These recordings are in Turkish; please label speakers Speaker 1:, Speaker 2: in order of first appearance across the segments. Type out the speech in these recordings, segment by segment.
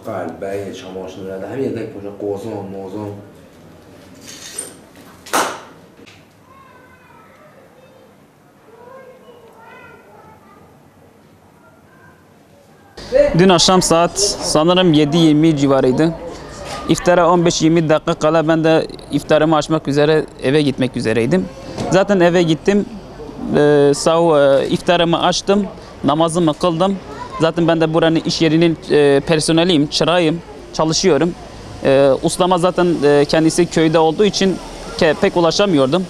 Speaker 1: قلبه چماشون هم یه دک پوشا قوزان موزان
Speaker 2: Dün akşam saat sanırım 7:20 civarıydı. İftara 15-20 dakika kala ben de iftarımı açmak üzere eve gitmek üzereydim. Zaten eve gittim, iftarımı açtım, namazımı kıldım. Zaten ben de buranın iş yerinin personeliyim, çırağıyım, çalışıyorum. Ustama zaten kendisi köyde olduğu için pek ulaşamıyordum.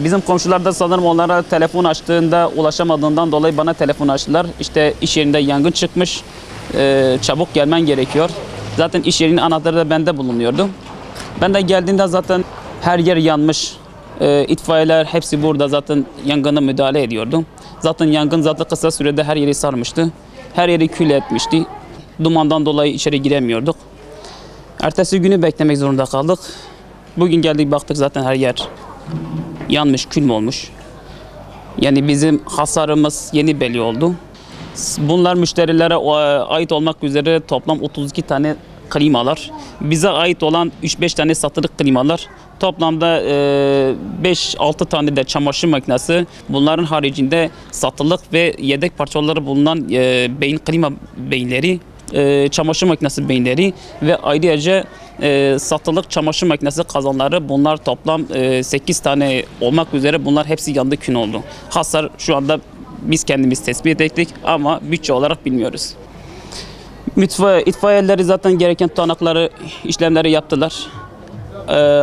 Speaker 2: Bizim komşular da sanırım onlara telefon açtığında ulaşamadığından dolayı bana telefon açtılar. İşte iş yerinde yangın çıkmış, çabuk gelmen gerekiyor. Zaten iş yerinin anahtarı da bende bulunuyordu. Ben de geldiğimde zaten her yer yanmış. İtfaiyeler hepsi burada zaten yangına müdahale ediyordu. Zaten yangın kısa sürede her yeri sarmıştı. Her yeri kül etmişti. Dumandan dolayı içeri giremiyorduk. Ertesi günü beklemek zorunda kaldık. Bugün geldik baktık zaten her yer yanmış, kül olmuş. Yani bizim hasarımız yeni belli oldu. Bunlar müşterilere ait olmak üzere toplam 32 tane klimalar. Bize ait olan 3-5 tane satılık klimalar. Toplamda 5-6 tane de çamaşır makinesi. Bunların haricinde satılık ve yedek parçaları bulunan klima beyinleri, çamaşır makinesi beyinleri ve ayrıca satılık çamaşır makinesi kazanları, bunlar toplam 8 tane olmak üzere bunlar hepsi yandı, kün oldu. Hasar şu anda biz kendimiz tespit ettik ama bütçe olarak bilmiyoruz. İtfaiyeleri zaten gereken tutanakları, işlemleri yaptılar.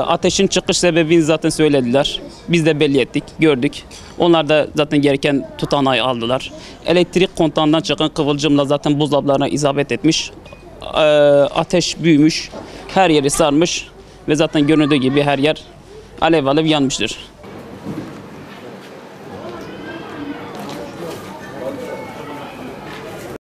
Speaker 2: Ateşin çıkış sebebini zaten söylediler. Biz de belli ettik, gördük. Onlar da zaten gereken tutanağı aldılar. Elektrik kontağından çıkan kıvılcımla zaten buzdolaplarına isabet etmiş. Ateş büyümüş, her yeri sarmış ve zaten göründüğü gibi her yer alev yanmıştır.